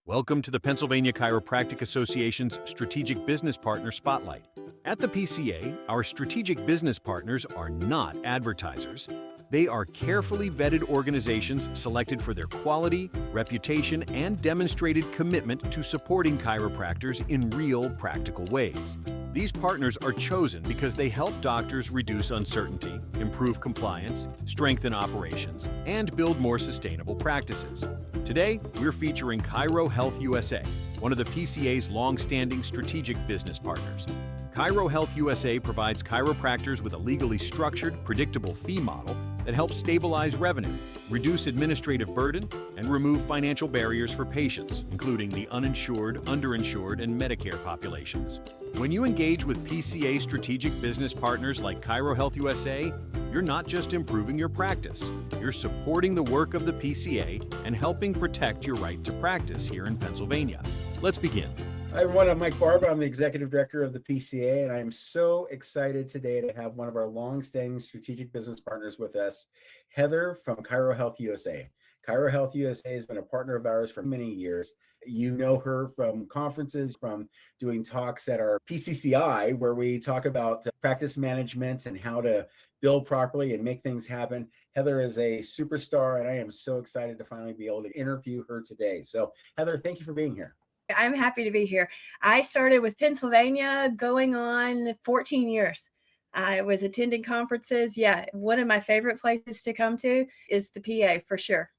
Welcome to the Pennsylvania Chiropractic Association's Strategic Business Partner Spotlight. At the PCA, our strategic business partners are not advertisers. They are carefully vetted organizations selected for their quality, reputation, and demonstrated commitment to supporting chiropractors in real, practical ways. These partners are chosen because they help doctors reduce uncertainty, improve compliance, strengthen operations, and build more sustainable practices. Today, we're featuring Chiro Health USA, one of the PCA's long-standing strategic business partners. Chiro Health USA provides chiropractors with a legally structured, predictable fee model that helps stabilize revenue, reduce administrative burden, and remove financial barriers for patients, including the uninsured, underinsured, and Medicare populations. When you engage with PCA strategic business partners like Chiro Health USA, you're not just improving your practice, you're supporting the work of the PCA and helping protect your right to practice here in Pennsylvania. Let's begin. Hi everyone, I'm Mike Barb. I'm the Executive Director of the PCA, and I am so excited today to have one of our long-standing strategic business partners with us, Heather from Chiro Health USA. Chiro Health USA has been a partner of ours for many years. You know her from conferences, from doing talks at our PCCI, where we talk about practice management and how to build properly and make things happen. Heather is a superstar, and I am so excited to finally be able to interview her today. So Heather, thank you for being here. I'm happy to be here. I started with Pennsylvania going on 14 years. I was attending conferences. Yeah, one of my favorite places to come to is the PA for sure.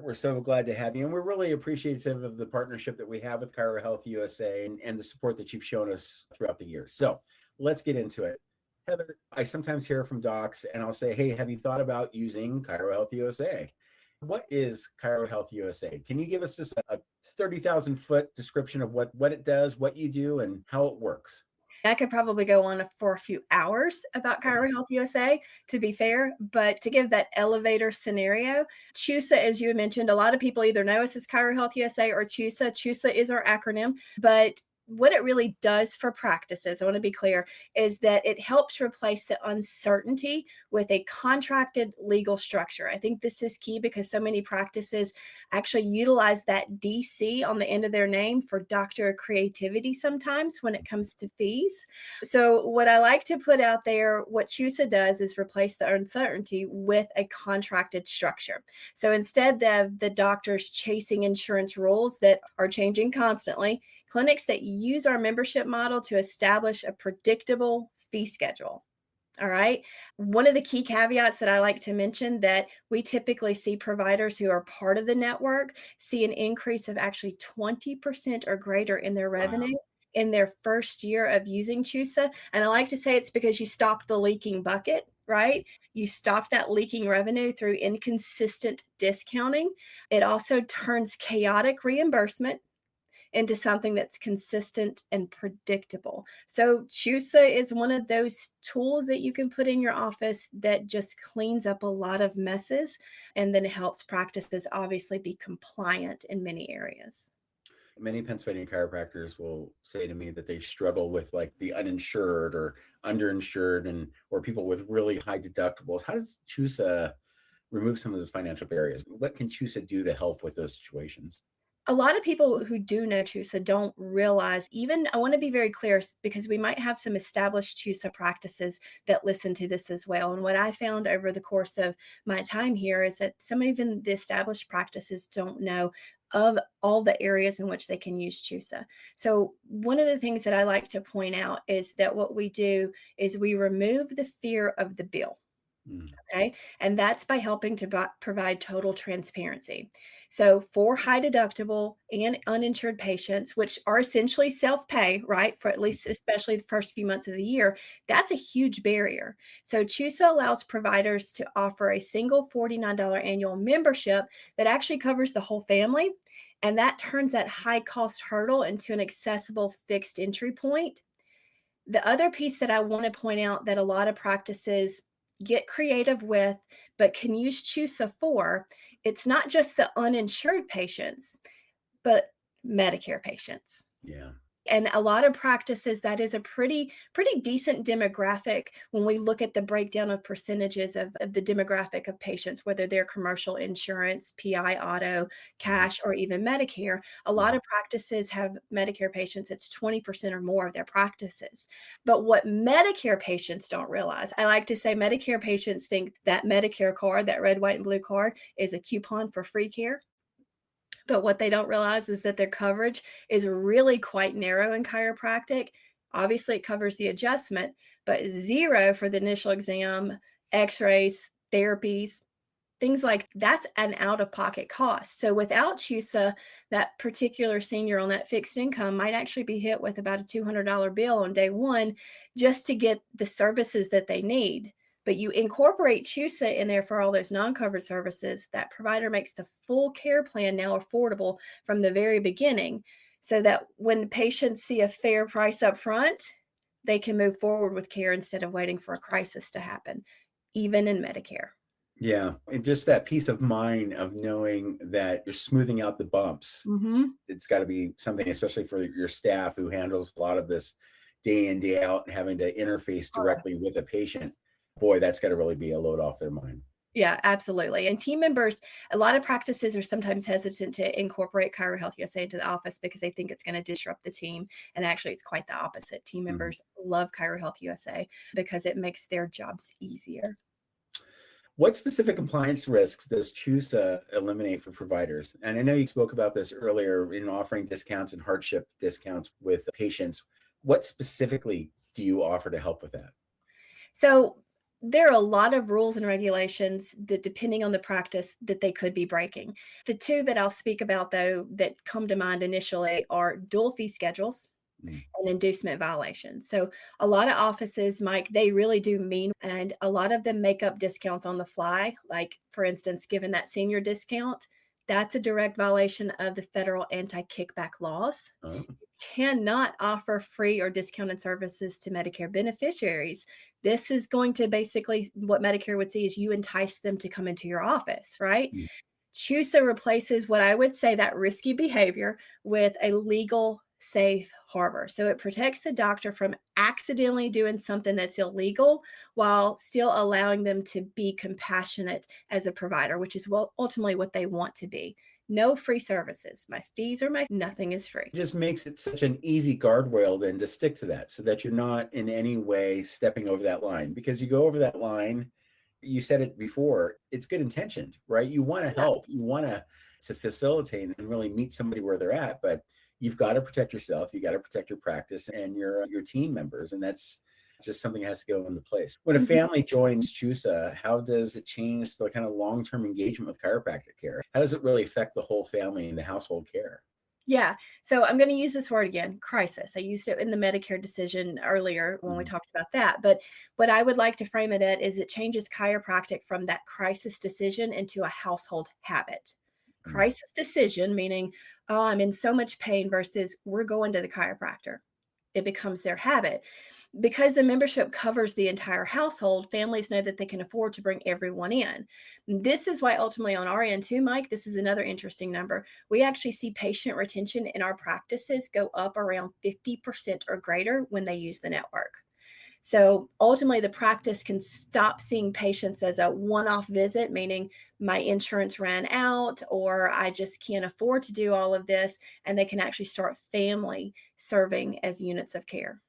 We're so glad to have you, and we're really appreciative of the partnership that we have with Chiro Health USA and the support that you've shown us throughout the years. So let's get into it. Heather, I sometimes hear from docs and I'll say, hey, have you thought about using Chiro Health USA? What is Chiro Health USA? Can you give us just a 30,000 foot description of what it does, what you do, and how it works? I could probably go on for a few hours about Chiro Health USA, to be fair, but to give that elevator scenario, CHUSA, as you mentioned, a lot of people either know us as Chiro Health USA or CHUSA. CHUSA is our acronym, but what it really does for practices, I want to be clear, is that it helps replace the uncertainty with a contracted legal structure. I think this is key because so many practices actually utilize that DC on the end of their name for doctor creativity sometimes when it comes to fees. So what I like to put out there, what CHUSA does is replace the uncertainty with a contracted structure. So instead of the doctors chasing insurance rules that are changing constantly, clinics that use our membership model to establish a predictable fee schedule. All right. One of the key caveats that I like to mention that we typically see providers who are part of the network see an increase of actually 20% or greater in their revenue in their first year of using CHUSA. And I like to say it's because you stop the leaking bucket, right? You stop that leaking revenue through inconsistent discounting. It also turns chaotic reimbursement into something that's consistent and predictable. So CHUSA is one of those tools that you can put in your office that just cleans up a lot of messes and then helps practices obviously be compliant in many areas. Many Pennsylvania chiropractors will say to me that they struggle with like the uninsured or underinsured or people with really high deductibles. How does CHUSA remove some of those financial barriers? What can CHUSA do to help with those situations? A lot of people who do know CHUSA don't realize, even I want to be very clear because we might have some established CHUSA practices that listen to this as well. And what I found over the course of my time here is that some even the established practices don't know of all the areas in which they can use CHUSA. So one of the things that I like to point out is that what we do is we remove the fear of the bill. Okay. And that's by helping to provide total transparency. So for high deductible and uninsured patients, which are essentially self-pay, right? For at least, especially the first few months of the year, that's a huge barrier. So CHUSA allows providers to offer a single $49 annual membership that actually covers the whole family. And that turns that high cost hurdle into an accessible fixed entry point. The other piece that I want to point out that a lot of practices get creative with, but can use CHUSA for, it's not just the uninsured patients, but Medicare patients. Yeah. And a lot of practices, that is a pretty decent demographic when we look at the breakdown of percentages of the demographic of patients, whether they're commercial insurance, PI auto, cash, or even Medicare. A lot of practices have Medicare patients, it's 20% or more of their practices. But what Medicare patients don't realize, I like to say Medicare patients think that Medicare card, that red, white, and blue card, is a coupon for free care. But what they don't realize is that their coverage is really quite narrow in chiropractic. Obviously, it covers the adjustment, but zero for the initial exam, x-rays, therapies, things like that's an out-of-pocket cost. So without CHUSA, that particular senior on that fixed income might actually be hit with about a $200 bill on day one just to get the services that they need. But you incorporate CHUSA in there for all those non-covered services, that provider makes the full care plan now affordable from the very beginning, so that when patients see a fair price up front, they can move forward with care instead of waiting for a crisis to happen, even in Medicare. Yeah. And just that peace of mind of knowing that you're smoothing out the bumps. It's got to be something, especially for your staff who handles a lot of this day in, day out, and having to interface directly with a patient. Boy, that's got to really be a load off their mind. Yeah, absolutely. And team members, a lot of practices are sometimes hesitant to incorporate Chiro Health USA into the office because they think it's going to disrupt the team. And actually, it's quite the opposite. Team members love Chiro Health USA because it makes their jobs easier. What specific compliance risks does CHUSA eliminate for providers? And I know you spoke about this earlier in offering discounts and hardship discounts with patients. What specifically do you offer to help with that? So there are a lot of rules and regulations that, depending on the practice, that they could be breaking. The two that I'll speak about, though, that come to mind initially are dual fee schedules and inducement violations. So a lot of offices, Mike, they really do mean, and a lot of them make up discounts on the fly. Like, for instance, given that senior discount, that's a direct violation of the federal anti-kickback laws. Oh. Cannot offer free or discounted services to Medicare beneficiaries. This is going to basically, what Medicare would see is you entice them to come into your office, right? CHUSA replaces what I would say that risky behavior with a legal safe harbor. So it protects the doctor from accidentally doing something that's illegal while still allowing them to be compassionate as a provider, which is ultimately what they want to be. No free services. My fees are nothing is free. It just makes it such an easy guardrail then to stick to that, so that you're not in any way stepping over that line. Because you go over that line, you said it before, it's good intentioned, right? You want to help, you want to facilitate and really meet somebody where they're at, but you've got to protect yourself, you got to protect your practice and your team members, and that's just something that has to go into place. When a family joins CHUSA, how does it change the kind of long-term engagement with chiropractic care? How does it really affect the whole family and the household care? Yeah. So I'm going to use this word again, crisis. I used it in the Medicare decision earlier when we talked about that. But what I would like to frame it at is it changes chiropractic from that crisis decision into a household habit. Crisis decision, meaning, oh, I'm in so much pain, versus we're going to the chiropractor. It becomes their habit. Because the membership covers the entire household, families know that they can afford to bring everyone in. This is why ultimately on our end too, Mike, this is another interesting number. We actually see patient retention in our practices go up around 50% or greater when they use the network. So ultimately, the practice can stop seeing patients as a one-off visit, meaning my insurance ran out or I just can't afford to do all of this, and they can actually start family serving as units of care.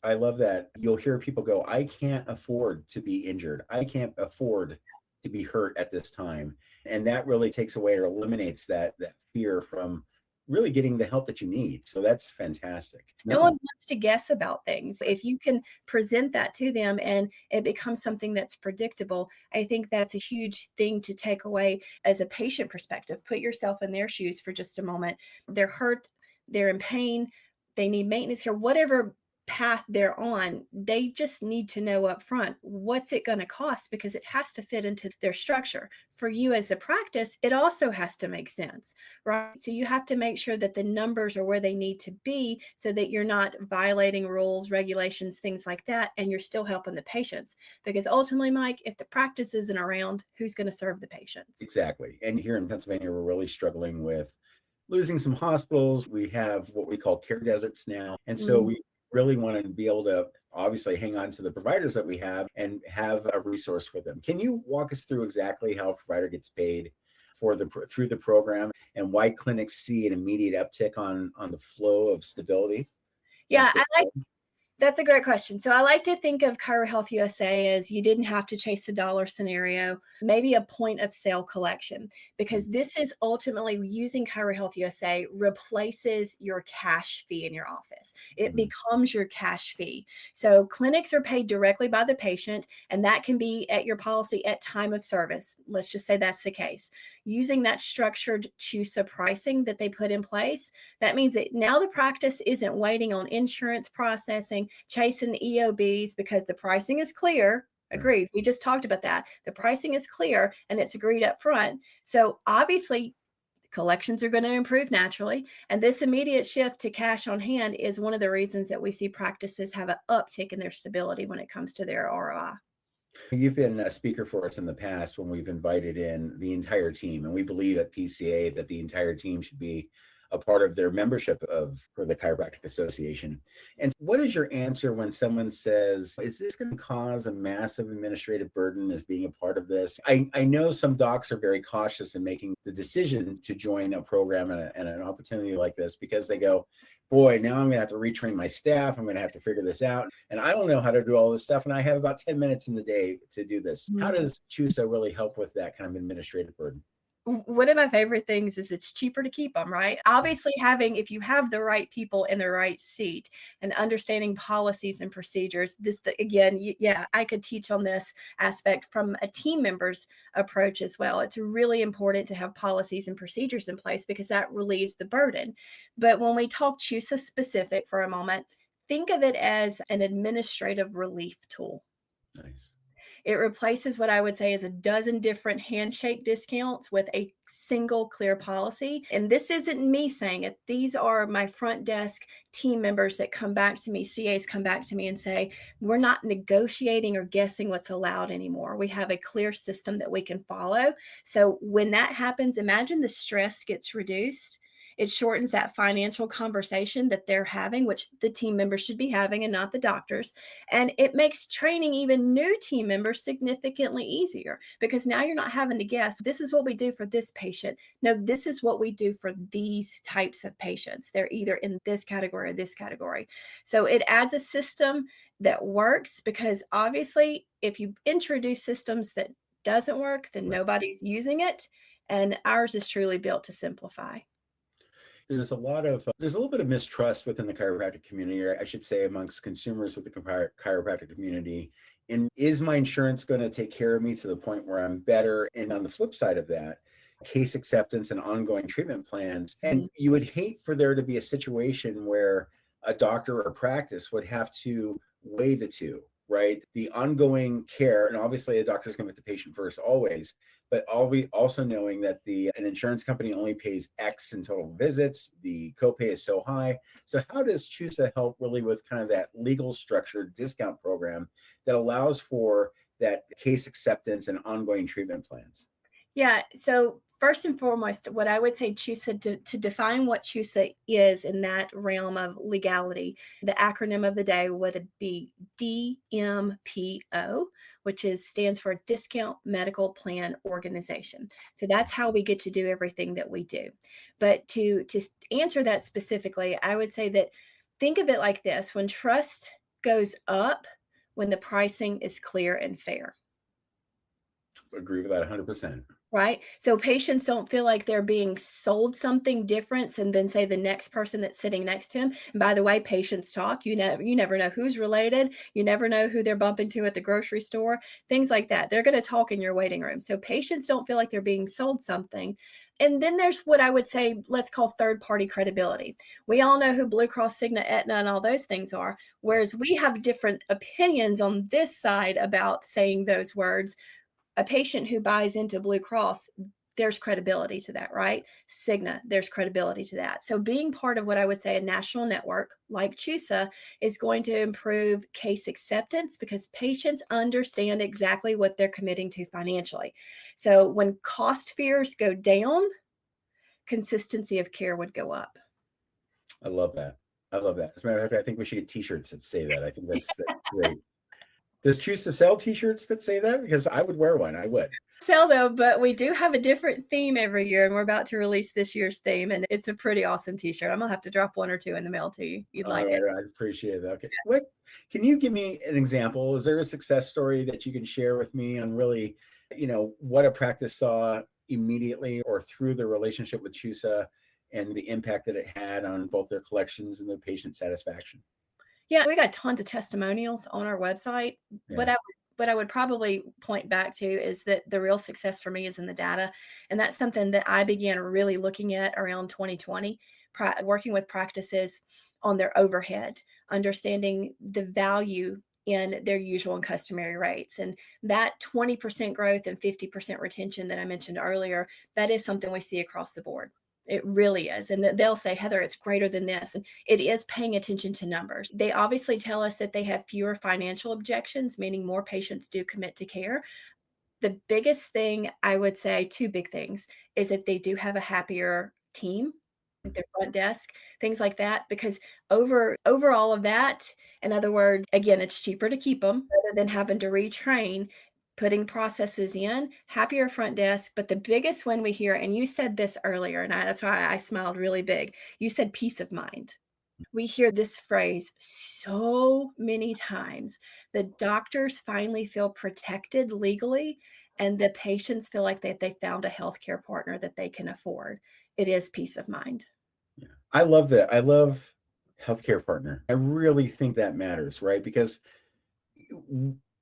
I love that. You'll hear people go, I can't afford to be injured. I can't afford to be hurt at this time. And that really takes away or eliminates that fear from really getting the help that you need. So that's fantastic. No one wants to guess about things. If you can present that to them and it becomes something that's predictable, I think that's a huge thing to take away as a patient perspective. Put yourself in their shoes for just a moment. They're hurt, they're in pain, they need maintenance care, whatever path they're on, they just need to know up front, what's it going to cost, because it has to fit into their structure. For you as the practice, it also has to make sense, right? So you have to make sure that the numbers are where they need to be so that you're not violating rules, regulations, things like that, and you're still helping the patients. Because ultimately, Mike, if the practice isn't around, who's going to serve the patients? Exactly. And here in Pennsylvania, we're really struggling with losing some hospitals. We have what we call care deserts now. And so Mm. we really want to be able to obviously hang on to the providers that we have and have a resource for them. Can you walk us through exactly how a provider gets paid through the program and why clinics see an immediate uptick on the flow of stability Yeah, once they that's a great question. So I like to think of Chiro Health USA as you didn't have to chase the dollar scenario, maybe a point of sale collection, because this is ultimately using Chiro Health USA replaces your cash fee in your office. It Mhm. becomes your cash fee. So clinics are paid directly by the patient, and that can be at your policy at time of service. Let's just say that's the case. Using that structured CHUSA pricing that they put in place, that means that now the practice isn't waiting on insurance processing, chasing EOBs because the pricing is clear. Right. Agreed. We just talked about that. The pricing is clear and it's agreed up front. So obviously, collections are going to improve naturally. And this immediate shift to cash on hand is one of the reasons that we see practices have an uptick in their stability when it comes to their ROI. You've been a speaker for us in the past when we've invited in the entire team, and we believe at PCA that the entire team should be a part of their membership for the Chiropractic Association. And what is your answer when someone says, is this going to cause a massive administrative burden as being a part of this? I know some docs are very cautious in making the decision to join a program and an opportunity like this because they go, boy, now I'm going to have to retrain my staff. I'm going to have to figure this out. And I don't know how to do all this stuff. And I have about 10 minutes in the day to do this. How does CHUSA really help with that kind of administrative burden? One of my favorite things is it's cheaper to keep them, right? Obviously, if you have the right people in the right seat and understanding policies and procedures, again, yeah, I could teach on this aspect from a team member's approach as well. It's really important to have policies and procedures in place because that relieves the burden. But when we talk CHUSA specific for a moment, think of it as an administrative relief tool. Nice. It replaces what I would say is a dozen different handshake discounts with a single clear policy. And this isn't me saying it. These are my front desk team members that come back to me, CAs come back to me and say, we're not negotiating or guessing what's allowed anymore. We have a clear system that we can follow. So when that happens, imagine the stress gets reduced. It shortens that financial conversation that they're having, which the team members should be having and not the doctors. And it makes training even new team members significantly easier because now you're not having to guess, this is what we do for this patient. No, this is what we do for these types of patients. They're either in this category or this category. So it adds a system that works because obviously if you introduce systems that doesn't work, then Right. nobody's using it. And ours is truly built to simplify. There's a little bit of mistrust within the chiropractic community, or I should say amongst consumers with the chiropractic community. And is my insurance going to take care of me to the point where I'm better? And on the flip side of that, case acceptance and ongoing treatment plans. And you would hate for there to be a situation where a doctor or practice would have to weigh the two, right? The ongoing care, and obviously a doctor is going to put the patient first always, but also knowing that an insurance company only pays X in total visits, the copay is so high. So how does CHUSA help really with kind of that legal structured discount program that allows for that case acceptance and ongoing treatment plans? Yeah. So first and foremost, what I would say CHUSA to define what CHUSA is in that realm of legality, the acronym of the day would be DMPO, which stands for Discount Medical Plan Organization. So that's how we get to do everything that we do. But to answer that specifically, I would say that think of it like this: when trust goes up, when the pricing is clear and fair. Agree with that 100%. Right? So patients don't feel like they're being sold something different and then say the next person that's sitting next to him. And by the way, patients talk. You never know who's related. You never know who they're bumping to at the grocery store, things like that. They're going to talk in your waiting room. So patients don't feel like they're being sold something. And then there's what I would say, let's call third-party credibility. We all know who Blue Cross, Cigna, Aetna, and all those things are, whereas we have different opinions on this side about saying those words. A patient who buys into Blue Cross, there's credibility to that, right? Cigna, there's credibility to that. So being part of what I would say a national network like CHUSA is going to improve case acceptance because patients understand exactly what they're committing to financially. So when cost fears go down, consistency of care would go up. I love that. I love that. As a matter of fact, I think we should get t-shirts that say that. I think that's great. Does Choose to sell t-shirts that say that? Because I would wear one. I would. Sell though, but we do have a different theme every year, and we're about to release this year's theme, and it's a pretty awesome t-shirt. I'm gonna have to drop one or two in the mail to you. You'd like it. I appreciate that. Okay. What can you give me an example? Is there a success story that you can share with me on really, what a practice saw immediately or through the relationship with CHUSA and the impact that it had on both their collections and their patient satisfaction? Yeah, we got tons of testimonials on our website. Yeah. What I would probably point back to is that the real success for me is in the data. And that's something that I began really looking at around 2020, working with practices on their overhead, understanding the value in their usual and customary rates. And that 20% growth and 50% retention that I mentioned earlier, that is something we see across the board. It really is. And they'll say, Heather, it's greater than this. And it is paying attention to numbers. They obviously tell us that they have fewer financial objections, meaning more patients do commit to care. The biggest thing I would say, two big things, is that they do have a happier team at their front desk, things like that, because over all of that, in other words, again, it's cheaper to keep them rather than having to retrain, putting processes in, happier front desk. But the biggest one we hear, and you said this earlier, and that's why I smiled really big. You said peace of mind. We hear this phrase so many times. The doctors finally feel protected legally, and the patients feel like they found a healthcare partner that they can afford. It is peace of mind. Yeah. I love that. I love healthcare partner. I really think that matters, right? Because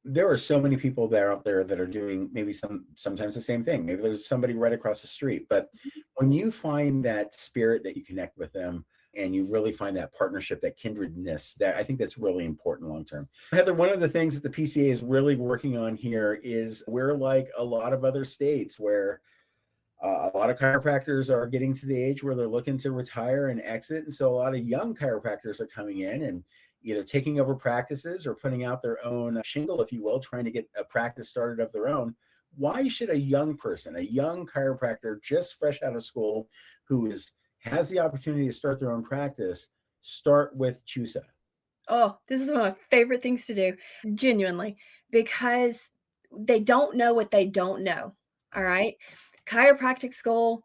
there are so many people that are out there that are doing maybe sometimes the same thing. Maybe there's somebody right across the street, but when you find that spirit that you connect with them and you really find that partnership, that kindredness, that I think that's really important long term. Heather, one of the things that the PCA is really working on here is we're like a lot of other states where a lot of chiropractors are getting to the age where they're looking to retire and exit. And so a lot of young chiropractors are coming in and either taking over practices or putting out their own shingle, if you will, trying to get a practice started of their own. Why should a young person, a young chiropractor just fresh out of school who has the opportunity to start their own practice, start with CHUSA? Oh, this is one of my favorite things to do, genuinely, because they don't know what they don't know. All right. Chiropractic school,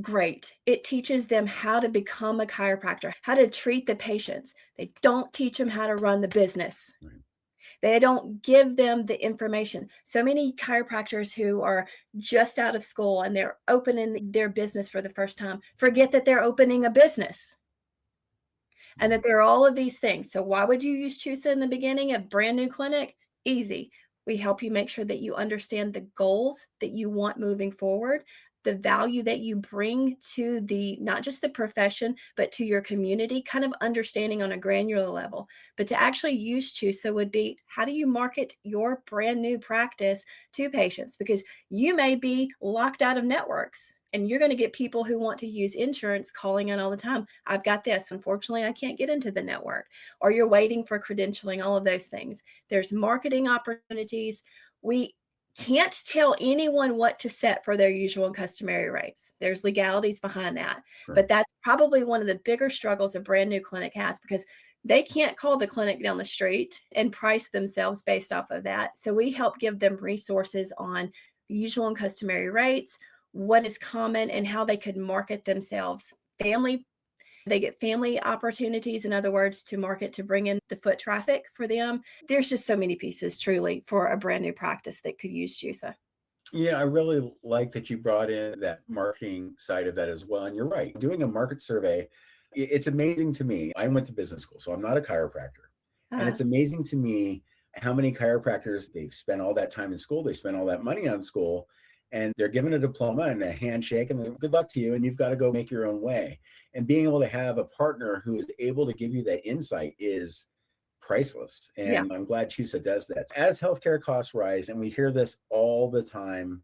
great. It teaches them how to become a chiropractor, how to treat the patients. They don't teach them how to run the business. Right. They don't give them the information. So many chiropractors who are just out of school and they're opening their business for the first time forget that they're opening a business and that there are all of these things. So why would you use CHUSA in the beginning of brand new clinic? Easy. We help you make sure that you understand the goals that you want moving forward, the value that you bring to not just the profession, but to your community, kind of understanding on a granular level. But to actually use CHUSA would be, how do you market your brand new practice to patients? Because you may be locked out of networks. And you're going to get people who want to use insurance calling in all the time. I've got this. Unfortunately, I can't get into the network. Or you're waiting for credentialing, all of those things. There's marketing opportunities. We can't tell anyone what to set for their usual and customary rates. There's legalities behind that. Sure. But that's probably one of the bigger struggles a brand new clinic has, because they can't call the clinic down the street and price themselves based off of that. So we help give them resources on usual and customary rates, what is common, and how they could market themselves. They get family opportunities, in other words, to market, to bring in the foot traffic for them. There's just so many pieces truly for a brand new practice that could use CHUSA. Yeah, I really like that you brought in that marketing side of that as well. And you're right, doing a market survey, it's amazing to me. I went to business school, so I'm not a chiropractor. And it's amazing to me how many chiropractors, they've spent all that time in school, they spent all that money on school, and they're given a diploma and a handshake and good luck to you, and you've got to go make your own way. And being able to have a partner who is able to give you that insight is priceless. And yeah, I'm glad CHUSA does that. As healthcare costs rise, and we hear this all the time,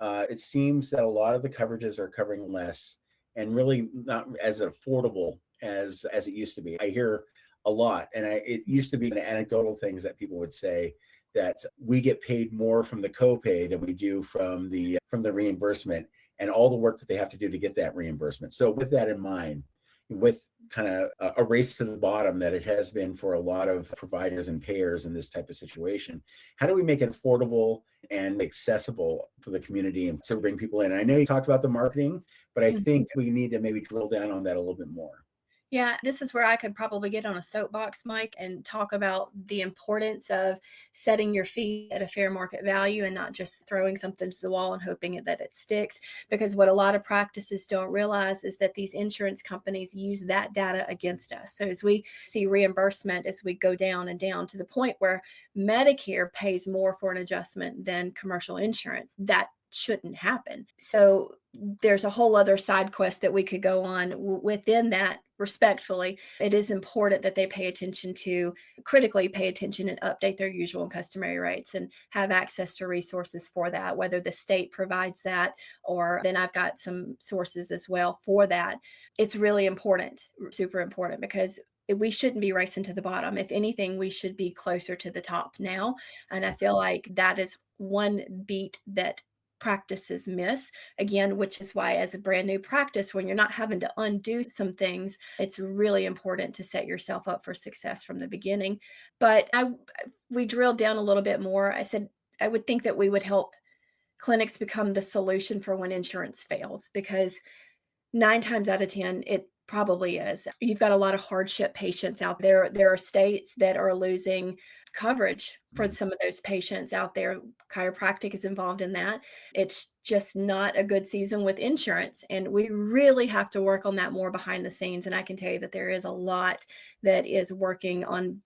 it seems that a lot of the coverages are covering less and really not as affordable as it used to be. I hear a lot, and it used to be an anecdotal things that people would say, that we get paid more from the copay than we do from the reimbursement. and all the work that they have to do to get that reimbursement. So with that in mind, with kind of a race to the bottom that it has been for a lot of providers and payers in this type of situation, how do we make it affordable and accessible for the community and to bring people in? And I know you talked about the marketing, but I think we need to maybe drill down on that a little bit more. Yeah, this is where I could probably get on a soapbox, Mike, and talk about the importance of setting your fee at a fair market value and not just throwing something to the wall and hoping that it sticks. Because what a lot of practices don't realize is that these insurance companies use that data against us. So as we see reimbursement, as we go down and down to the point where Medicare pays more for an adjustment than commercial insurance, that shouldn't happen. So there's a whole other side quest that we could go on within that. Respectfully, it is important that they critically pay attention and update their usual and customary rates and have access to resources for that, whether the state provides that or then I've got some sources as well for that. It's really important, super important, because we shouldn't be racing to the bottom. If anything, we should be closer to the top now. And I feel like that is one beat that practices miss, again, which is why as a brand new practice, when you're not having to undo some things, it's really important to set yourself up for success from the beginning. But we drilled down a little bit more. I said I would think that we would help clinics become the solution for when insurance fails, because 9 times out of 10, it probably is. You've got a lot of hardship patients out there. There are states that are losing coverage for some of those patients out there. Chiropractic is involved in that. It's just not a good season with insurance. And we really have to work on that more behind the scenes. And I can tell you that there is a lot that is working on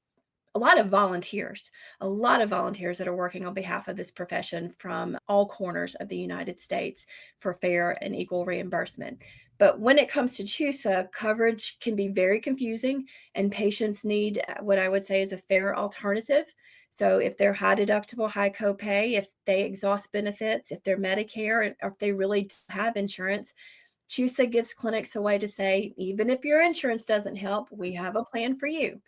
a lot of volunteers that are working on behalf of this profession from all corners of the United States for fair and equal reimbursement. But when it comes to CHUSA, coverage can be very confusing, and patients need what I would say is a fair alternative. So if they're high deductible, high copay, if they exhaust benefits, if they're Medicare, or if they really have insurance, CHUSA gives clinics a way to say, even if your insurance doesn't help, we have a plan for you.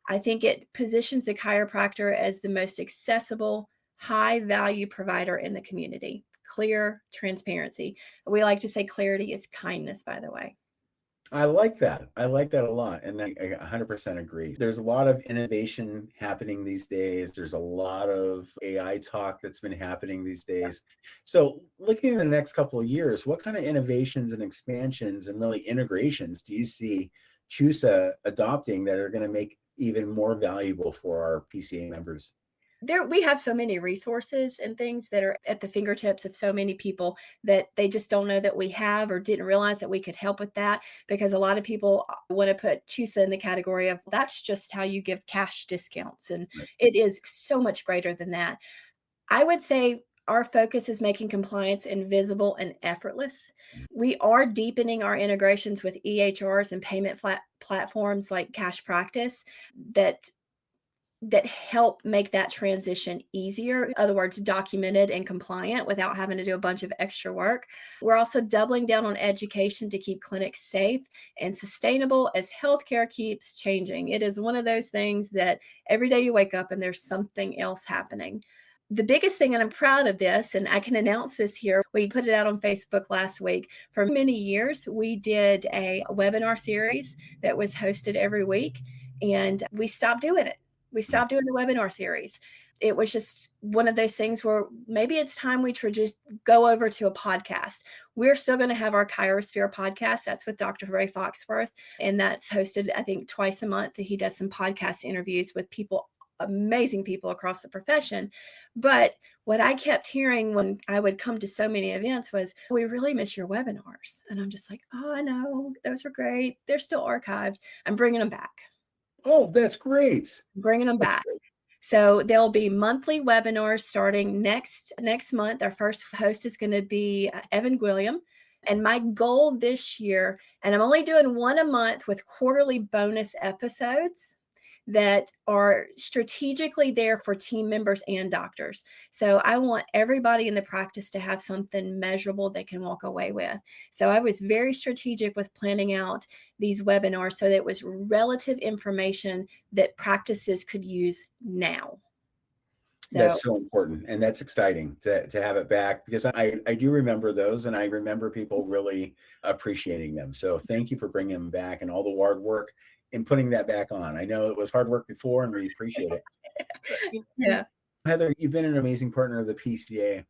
I think it positions the chiropractor as the most accessible, high value provider in the community. Clear transparency. We like to say clarity is kindness, by the way. I like that. I like that a lot. And I 100% agree. There's a lot of innovation happening these days. There's a lot of AI talk that's been happening these days. So looking at the next couple of years, what kind of innovations and expansions and really integrations do you see CHUSA adopting that are going to make even more valuable for our PCA members? We have so many resources and things that are at the fingertips of so many people that they just don't know that we have or didn't realize that we could help with that, because a lot of people want to put CHUSA in the category of that's just how you give cash discounts, and it is so much greater than that. I would say our focus is making compliance invisible and effortless. We are deepening our integrations with EHRs and payment platforms like Cash Practice that help make that transition easier. In other words, documented and compliant without having to do a bunch of extra work. We're also doubling down on education to keep clinics safe and sustainable as healthcare keeps changing. It is one of those things that every day you wake up and there's something else happening. The biggest thing, and I'm proud of this, and I can announce this here, we put it out on Facebook last week. For many years, we did a webinar series that was hosted every week, and we stopped doing it. We stopped doing the webinar series. It was just one of those things where maybe it's time we just go over to a podcast. We're still going to have our Chirosphere podcast. That's with Dr. Ray Foxworth. And that's hosted, I think, twice a month. He does some podcast interviews with people, amazing people across the profession. But what I kept hearing when I would come to so many events was, we really miss your webinars. And I'm just like, oh, I know, those were great. They're still archived. I'm bringing them back. Oh, that's great. Bringing them back. So there'll be monthly webinars starting next month. Our first host is going to be Evan Gwilliam. And my goal this year, and I'm only doing one a month with quarterly bonus episodes that are strategically there for team members and doctors. So I want everybody in the practice to have something measurable they can walk away with. So I was very strategic with planning out these webinars so that it was relative information that practices could use now. That's so important, and that's exciting to have it back, because I do remember those, and I remember people really appreciating them. So thank you for bringing them back and all the hard work in putting that back on. I know it was hard work before, and we appreciate it. Yeah. Heather, you've been an amazing partner of the PCA.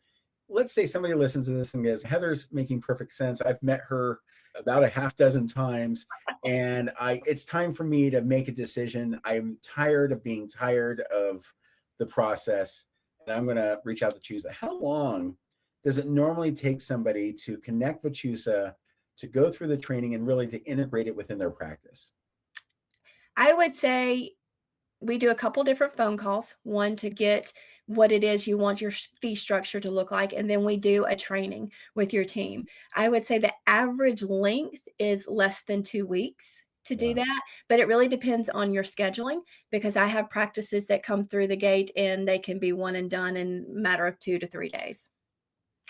Let's say somebody listens to this and goes, Heather's making perfect sense. I've met her about a half dozen times, and it's time for me to make a decision. I'm tired of being tired of the process, and I'm going to reach out to CHUSA. How long does it normally take somebody to connect with CHUSA, to go through the training, and really to integrate it within their practice? I would say we do a couple different phone calls, one to get what it is you want your fee structure to look like, and then we do a training with your team. I would say the average length is less than 2 weeks to do that, but it really depends on your scheduling, because I have practices that come through the gate and they can be one and done in a matter of 2 to 3 days.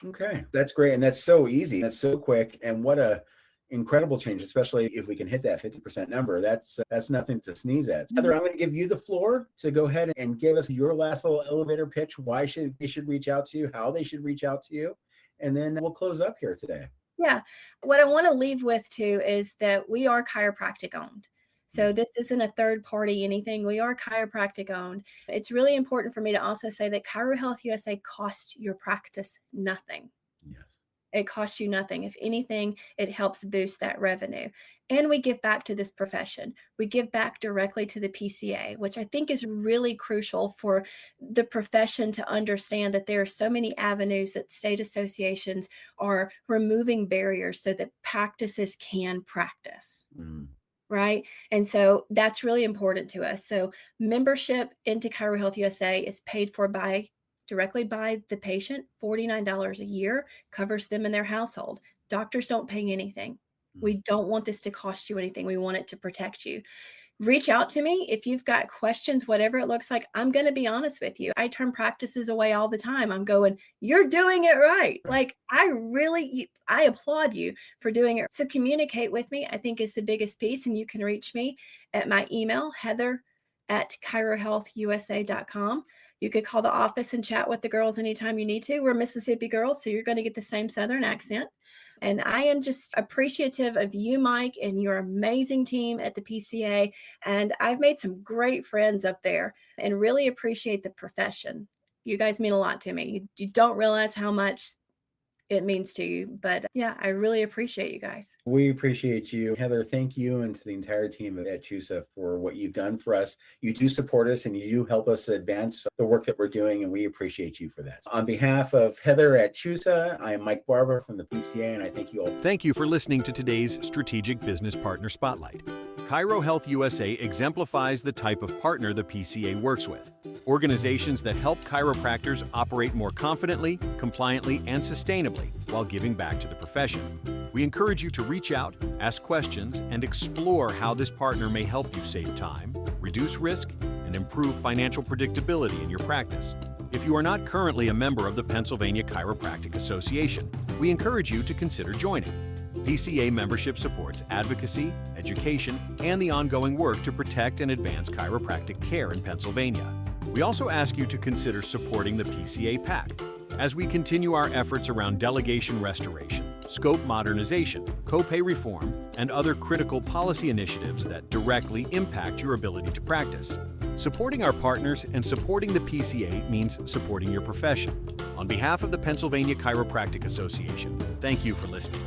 Okay, that's great. And that's so easy. That's so quick. And what a incredible change, especially if we can hit that 50% number. That's nothing to sneeze at. Heather, I'm going to give you the floor to go ahead and give us your last little elevator pitch. Why they should reach out to you, how they should reach out to you, and then we'll close up here today. Yeah. What I want to leave with too is that we are chiropractic owned. So this isn't a third party anything. We are chiropractic owned. It's really important for me to also say that Chiro Health USA costs your practice nothing. Yes. It costs you nothing. If anything, it helps boost that revenue. And we give back to this profession. We give back directly to the PCA, which I think is really crucial for the profession to understand that there are so many avenues that state associations are removing barriers so that practices can practice. Right. And so that's really important to us. So membership into Chiro Health USA is paid for directly by the patient. $49 a year covers them and their household. Doctors don't pay anything. We don't want this to cost you anything. We want it to protect you. Reach out to me if you've got questions, whatever it looks like. I'm going to be honest with you. I turn practices away all the time. I'm going, you're doing it right. Like, I applaud you for doing it. So communicate with me, I think, is the biggest piece. And you can reach me at my email, heather@chirohealthusa.com. You could call the office and chat with the girls anytime you need to. We're Mississippi girls, so you're going to get the same Southern accent. And I am just appreciative of you, Mike, and your amazing team at the PCA. And I've made some great friends up there and really appreciate the profession. You guys mean a lot to me. You don't realize how much it means to you. But yeah, I really appreciate you guys. We appreciate you. Heather, thank you, and to the entire team at CHUSA for what you've done for us. You do support us and you do help us advance the work that we're doing, and we appreciate you for that. On behalf of Heather at CHUSA, I am Mike Barb from the PCA, and I thank you all. Thank you for listening to today's Strategic Business Partner Spotlight. Chiro Health USA exemplifies the type of partner the PCA works with. Organizations that help chiropractors operate more confidently, compliantly, and sustainably while giving back to the profession. We encourage you to reach out, ask questions, and explore how this partner may help you save time, reduce risk, and improve financial predictability in your practice. If you are not currently a member of the Pennsylvania Chiropractic Association, we encourage you to consider joining. PCA membership supports advocacy, education, and the ongoing work to protect and advance chiropractic care in Pennsylvania. We also ask you to consider supporting the PCA PAC as we continue our efforts around delegation restoration, scope modernization, copay reform, and other critical policy initiatives that directly impact your ability to practice. Supporting our partners and supporting the PCA means supporting your profession. On behalf of the Pennsylvania Chiropractic Association, thank you for listening.